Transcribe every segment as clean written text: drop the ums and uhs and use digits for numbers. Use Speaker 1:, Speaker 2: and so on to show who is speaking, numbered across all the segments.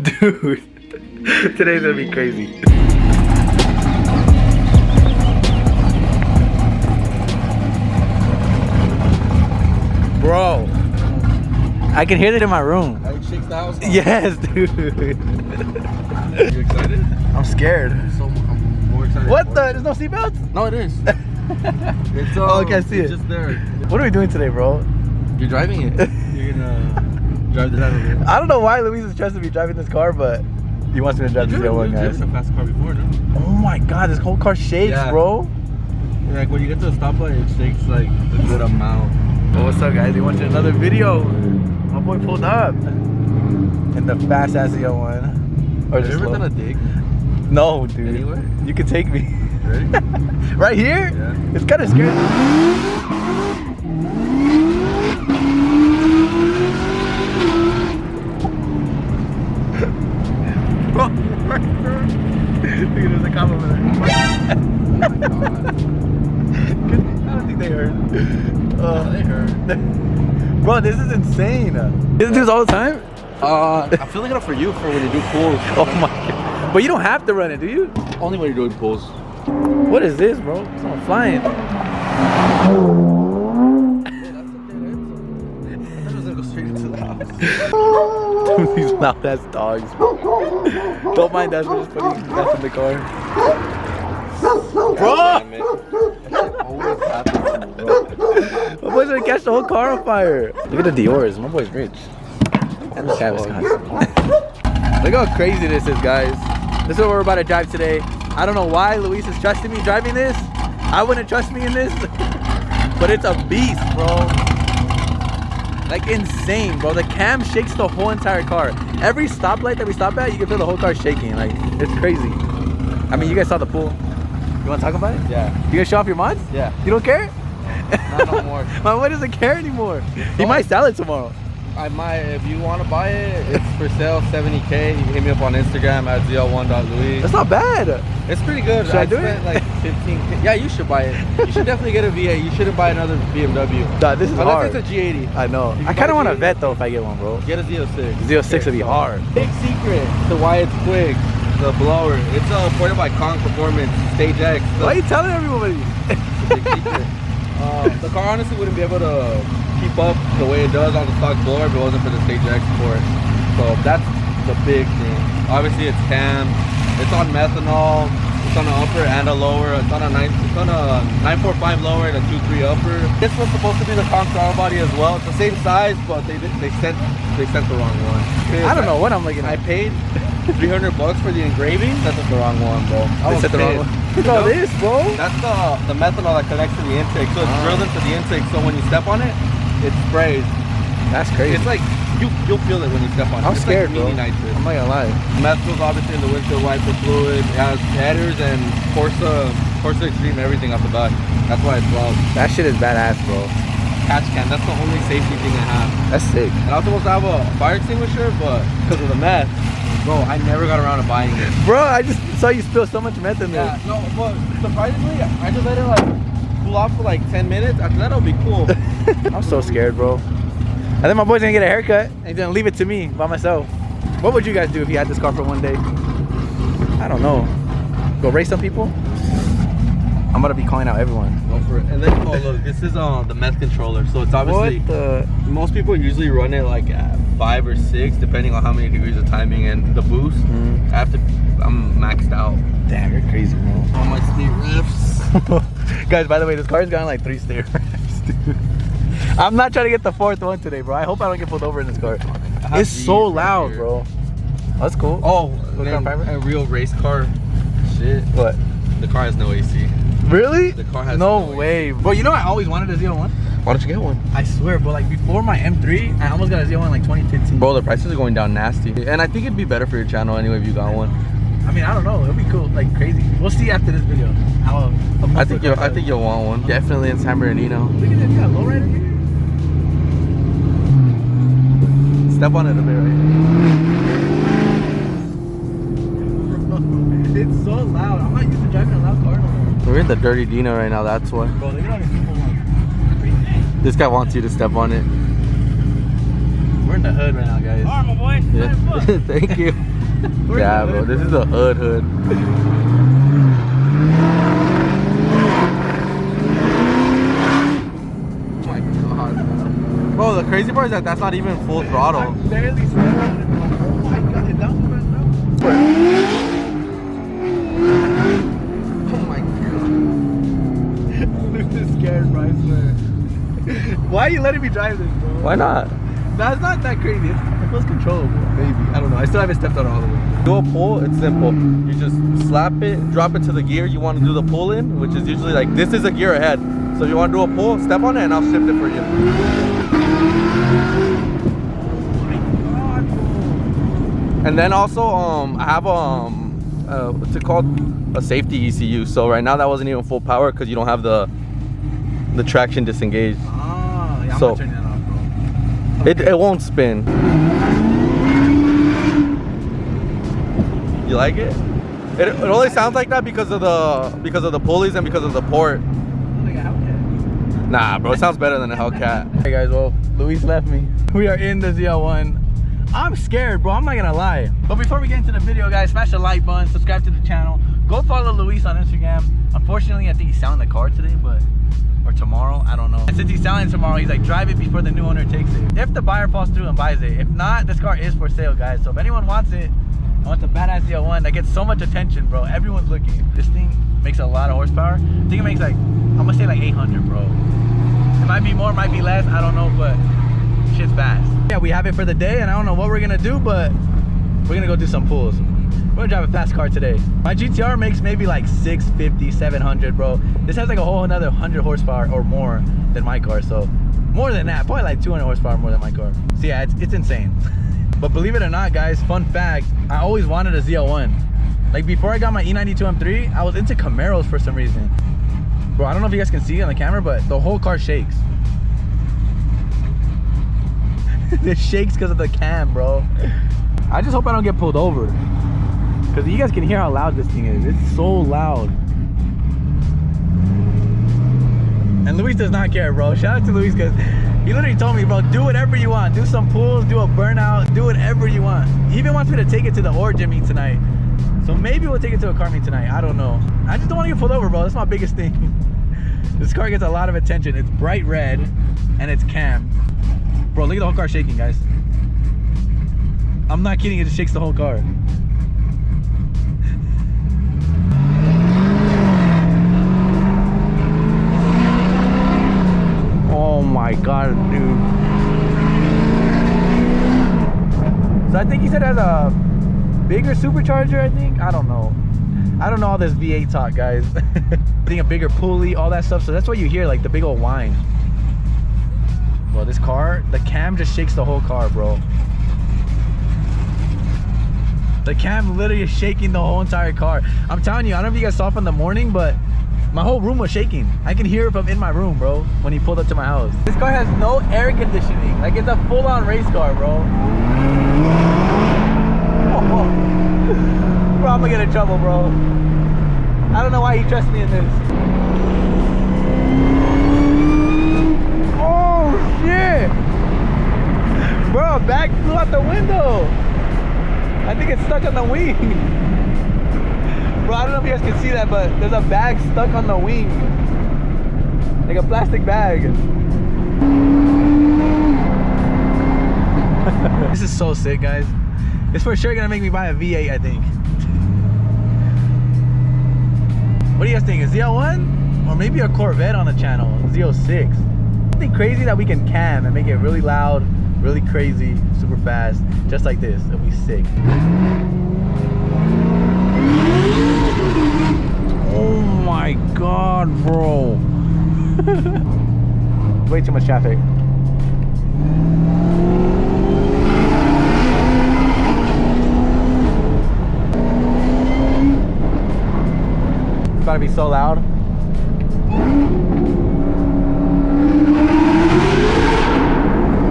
Speaker 1: Dude, today's gonna be crazy. Bro, I can hear it in my room.
Speaker 2: Like shakes the house.
Speaker 1: Yes, dude.
Speaker 2: You excited?
Speaker 1: I'm scared.
Speaker 2: I'm more excited.
Speaker 1: What the? There's no seatbelts?
Speaker 2: No, it is. It's
Speaker 1: oh, I can't see it.
Speaker 2: Just there.
Speaker 1: What are we doing today, bro?
Speaker 2: You're driving it. You're gonna drive this out of here.
Speaker 1: I don't know why Luis is trusting me driving this car, but he wants me to drive this one, guys.
Speaker 2: You've driven a fast car before, no?
Speaker 1: Oh my god, this whole car shakes, bro.
Speaker 2: Like when you get to a stoplight, it shakes like a good amount.
Speaker 1: Well, what's up, guys? We watching another video. My boy pulled up in the fast ass one. Or
Speaker 2: Have you ever done a dig?
Speaker 1: No, dude.
Speaker 2: Anywhere?
Speaker 1: You can take me.
Speaker 2: Ready?
Speaker 1: Right here?
Speaker 2: Yeah.
Speaker 1: It's kind of scary. Look, there's a cop over there.
Speaker 2: Oh my god.
Speaker 1: I don't think they heard.
Speaker 2: They heard.
Speaker 1: Bro, this is insane. You do this all the time?
Speaker 2: I'm filling it up for you for when you do pulls.
Speaker 1: Oh my god. But you don't have to run it, do you?
Speaker 2: Only when you're doing pulls.
Speaker 1: What is this, bro? Someone flying. Dude, these loud ass dogs. Don't mind us, we're just putting gas in the car. Bro! My boy's gonna catch the whole car on fire. Look at the Dior's, my boy's rich. And the Travis Scott. Look how crazy this is, guys. This is what we're about to drive today. I don't know why Luis is trusting me driving this. I wouldn't trust me in this. But it's a beast, bro. Like insane, bro. The cam shakes the whole entire car. Every stoplight that we stop at, you can feel the whole car shaking. Like, it's crazy. I mean, you guys saw the pool. You want to talk about it?
Speaker 2: Yeah.
Speaker 1: You gonna show off your mods?
Speaker 2: Yeah.
Speaker 1: You don't care?
Speaker 2: Not no more.
Speaker 1: My boy doesn't care anymore. He might sell it tomorrow.
Speaker 2: I might, if you want to buy it, it's for sale, 70K. You can hit me up on Instagram at zl1.louis.
Speaker 1: That's not bad.
Speaker 2: It's pretty good.
Speaker 1: Should I do
Speaker 2: spent
Speaker 1: it?
Speaker 2: like 15K. Yeah, you should buy it. You should definitely get a V8. You shouldn't buy another BMW.
Speaker 1: Nah, this is hard.
Speaker 2: Unless it's a G80.
Speaker 1: I know. I kind of want a vet though if I get one, bro.
Speaker 2: Get a Z06.
Speaker 1: Z06 would be hard.
Speaker 2: Big secret to why it's quick. The blower. It's ported by Kong Performance Stage X.
Speaker 1: Why are you telling everybody?
Speaker 2: It's a big secret. The car honestly wouldn't be able to keep up the way it does on the stock blower if it wasn't for the Stage X port. So that's the big thing. Obviously it's cam, it's on methanol, it's on an upper and a lower, it's on a 945 lower and a 23 upper. This was supposed to be the Kong throttle body as well. It's the same size, but they sent the wrong one.
Speaker 1: I don't know what I'm looking at.
Speaker 2: I paid $300 for the engraving. That's the wrong one, bro.
Speaker 1: They sent the wrong one. Look at all this, bro.
Speaker 2: That's the methanol that connects to the intake. So it's drilled into the intake. So when you step on it, it sprays.
Speaker 1: That's crazy.
Speaker 2: It's like you'll feel it when you step on it.
Speaker 1: I'm scared,
Speaker 2: like
Speaker 1: bro.
Speaker 2: Nitrous.
Speaker 1: I'm not gonna lie.
Speaker 2: Methanol's obviously in the windshield wiper fluid. It has headers and Corsa Extreme everything off the back. That's why it's loud.
Speaker 1: That shit is badass, bro.
Speaker 2: Catch can. That's the only safety thing I have.
Speaker 1: That's sick.
Speaker 2: And I was supposed to have a fire extinguisher, but because of the meth, bro, I never got around to buying it.
Speaker 1: Bro, I just saw you spill so much meth in there.
Speaker 2: Yeah, no, but surprisingly, I just let it like cool off for like 10 minutes. After that, it'll be cool.
Speaker 1: I'm so scared, bro. I think my boy's gonna get a haircut and he's gonna leave it to me by myself. What would you guys do if you had this car for one day? I don't know. Go race some people? I'm gonna be calling out everyone.
Speaker 2: Go for it. And then, oh look, this is the meth controller. So it's obviously,
Speaker 1: What the?
Speaker 2: most people usually run it like at 5 or 6, depending on how many degrees of timing and the boost. I'm maxed out.
Speaker 1: Damn, you're crazy, bro.
Speaker 2: On my steep riffs.
Speaker 1: Guys, by the way, this car's got like 3 steer riffs, dude. I'm not trying to get the 4th one today, bro. I hope I don't get pulled over in this car. It's so loud,
Speaker 2: here,
Speaker 1: bro. Oh, that's cool.
Speaker 2: Oh,
Speaker 1: a
Speaker 2: real race car shit.
Speaker 1: What?
Speaker 2: The car has no AC.
Speaker 1: Really?
Speaker 2: The car has
Speaker 1: no way. Bro, you know I always wanted a Z01?
Speaker 2: Why don't you get one?
Speaker 1: I swear, bro, like before my M3, I almost got a Z01 like 2015.
Speaker 2: Bro, the prices are going down nasty. And I think it'd be better for your channel anyway if you got one.
Speaker 1: I mean, I don't know. It'll be cool, like crazy. We'll see after this video.
Speaker 2: I think you'll want one. Definitely in San Bernardino.
Speaker 1: Look at that, you got a lowrider here.
Speaker 2: Step on it a bit, right?
Speaker 1: It's so loud. I'm not used to driving a loud car no more.
Speaker 2: We're in the dirty Dino right now, that's why.
Speaker 1: Bro, look at all these people like.
Speaker 2: This guy wants you to step on it.
Speaker 1: We're in the hood right now, guys.
Speaker 3: Alright, my boy.
Speaker 2: Yeah. Thank you. Yeah, bro, this is the hood.
Speaker 1: Oh my god, man.
Speaker 2: Bro, the crazy part is that that's not even full throttle.
Speaker 1: I barely stepped on it, bro. Oh my god, it down right now. Oh my god. Luke is scared, bro, I swear. Why are you letting me drive this, bro?
Speaker 2: Why not?
Speaker 1: That's not that crazy. It feels controllable, maybe. I don't know. I still haven't stepped on it all the way.
Speaker 2: Do a pull, it's simple. You just slap it, drop it to the gear you want to do the pull in, which is usually like, this is a gear ahead. So if you want to do a pull, step on it and I'll shift it for you. And then also, I have what's it called? A safety ECU. So right now that wasn't even full power because you don't have the traction disengaged.
Speaker 1: Oh, yeah, I'm
Speaker 2: So-
Speaker 1: not turning that off, bro.
Speaker 2: It won't spin. You like it? It only sounds like that because of the pulleys and because of the port.
Speaker 1: Like a Hellcat.
Speaker 2: Nah, bro, it sounds better than a Hellcat.
Speaker 1: Hey guys, well, Luis left me. We are in the ZL1. I'm scared, bro. I'm not gonna lie. But before we get into the video, guys, smash the like button, subscribe to the channel. Go follow Luis on Instagram. Unfortunately, I think he's selling the car today, or tomorrow, I don't know. And since he's selling it tomorrow, he's like, drive it before the new owner takes it. If the buyer falls through and buys it. If not, this car is for sale, guys. So if anyone wants it, I want the badass ZL1 that gets so much attention, bro. Everyone's looking. This thing makes a lot of horsepower. I think it makes like, I'm gonna say like 800, bro. It might be more, might be less, I don't know, but shit's fast. Yeah, we have it for the day, and I don't know what we're gonna do, but we're gonna go do some pulls. We're gonna drive a fast car today. My GTR makes maybe like 650, 700, bro. This has like a whole another 100 horsepower or more than my car, so more than that, probably like 200 horsepower more than my car. So yeah, it's insane. But believe it or not, guys, fun fact, I always wanted a ZL1. Like before I got my E92 M3, I was into Camaros for some reason. Bro, I don't know if you guys can see it on the camera, but the whole car shakes. It shakes because of the cam, bro. I just hope I don't get pulled over, because you guys can hear how loud this thing is. It's so loud. And Luis does not care, bro. Shout out to Luis, because he literally told me, bro, do whatever you want. Do some pulls, do a burnout, do whatever you want. He even wants me to take it to the Origin meet tonight. So maybe we'll take it to a car meet tonight. I don't know. I just don't want to get pulled over, bro. That's my biggest thing. This car gets a lot of attention. It's bright red and it's cam. Bro, look at the whole car shaking, guys. I'm not kidding, it just shakes the whole car. Oh my god, dude. So I think he said it has a bigger supercharger, I think. I don't know. I don't know all this V8 talk, guys. I think a bigger pulley, all that stuff. So that's what you hear, like the big old whine. Well, this car, the cam just shakes the whole car, bro. The cam literally is shaking the whole entire car. I'm telling you, I don't know if you guys saw from the morning, but my whole room was shaking. I can hear it from in my room, bro, when he pulled up to my house. This car has no air conditioning. Like, it's a full-on race car, bro. Oh. Bro, I'm gonna get in trouble, bro. I don't know why he trusts me in this. Oh, shit. Bro, a bag flew out the window. I think it's stuck on the wing. Bro, I don't know if you guys can see that, but there's a bag stuck on the wing. Like a plastic bag. This is so sick, guys. It's for sure gonna make me buy a V8, I think. What do you guys think? A ZL1? Or maybe a Corvette on the channel, Z06. Something crazy that we can cam and make it really loud, really crazy, super fast, just like this. It'll be sick. Oh my god, bro. Way too much traffic. It's about to be so loud.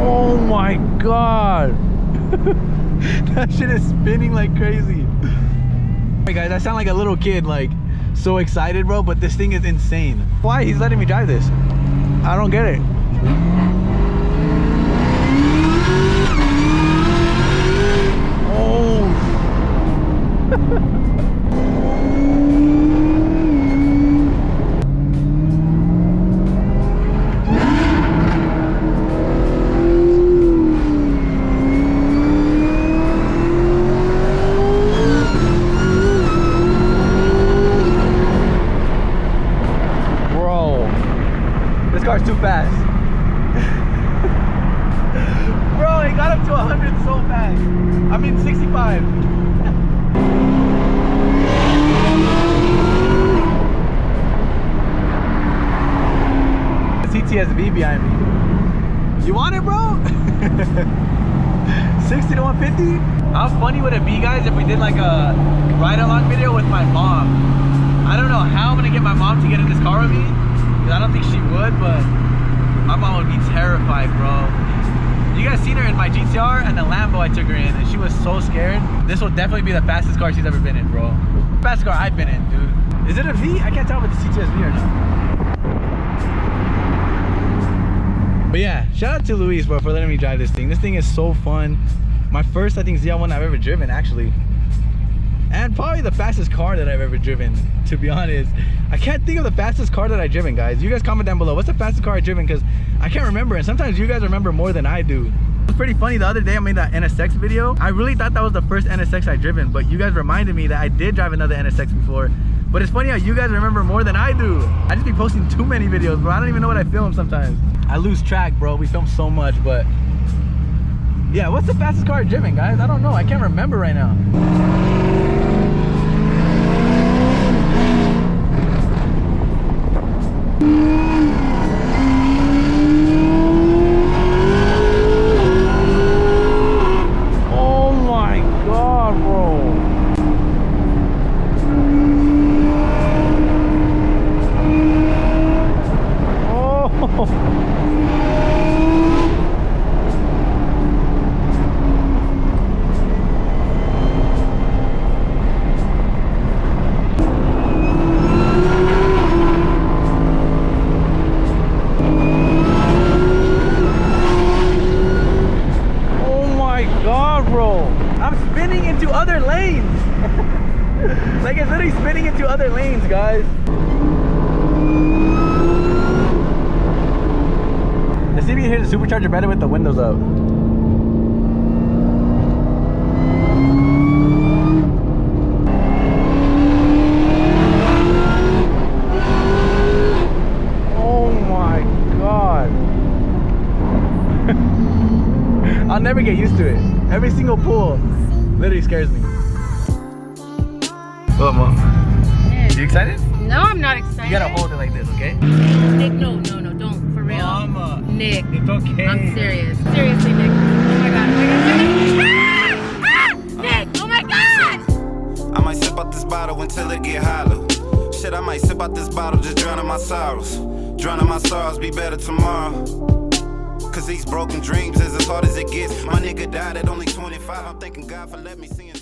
Speaker 1: Oh my god. That shit is spinning like crazy. Hey guys, I sound like a little kid, like so excited, bro, but this thing is insane. Why he's letting me drive this? I don't get it. Oh fast. Bro, he got up to 100 so fast. I mean 65. CTSV behind me. You want it, bro? 60 to 150? How funny would it be, guys, if we did like a ride-along video with my mom? I don't know how I'm gonna get my mom to get in this car with me, because I don't think she would, but my mom would be terrified, bro. You guys seen her in my GTR and the Lambo I took her in, and she was so scared. This will definitely be the fastest car she's ever been in, bro. Fastest car I've been in, dude. Is it a V? I can't tell if it's a CTSV or not. But yeah, shout out to Luis, bro, for letting me drive this thing. This thing is so fun. My first, I think, ZL1 I've ever driven, actually. And probably the fastest car that I've ever driven, to be honest. I can't think of the fastest car that I've driven, guys. You guys comment down below. What's the fastest car I've driven? Because I can't remember. And sometimes you guys remember more than I do. It was pretty funny. The other day I made that NSX video. I really thought that was the first NSX I'd driven. But you guys reminded me that I did drive another NSX before. But it's funny how you guys remember more than I do. I just be posting too many videos, bro. I don't even know what I film sometimes. I lose track, bro. We film so much, but yeah, what's the fastest car I've driven, guys? I don't know. I can't remember right now. Oh my God, bro. Other lanes. Like, it's literally spinning into other lanes, guys. Let's see if you can hear the supercharger better with the windows up. Oh my God. I'll never get used to it. Every single pull literally scares me. What, Mom?
Speaker 3: Nick.
Speaker 1: You excited?
Speaker 3: No, I'm not excited.
Speaker 1: You gotta hold it like this, okay?
Speaker 3: Nick, no, don't. For real.
Speaker 1: Mama.
Speaker 3: Nick.
Speaker 1: It's okay.
Speaker 3: I'm serious. Seriously, Nick. Oh my God. Nick, oh my God!
Speaker 4: I might sip out this bottle until it get hollow. Shit, I might sip out this bottle, just drowning my sorrows. Drowning my sorrows, be better tomorrow. Cause these broken dreams is as hard as it gets. My nigga died at only 25. I'm thanking God for letting me see him.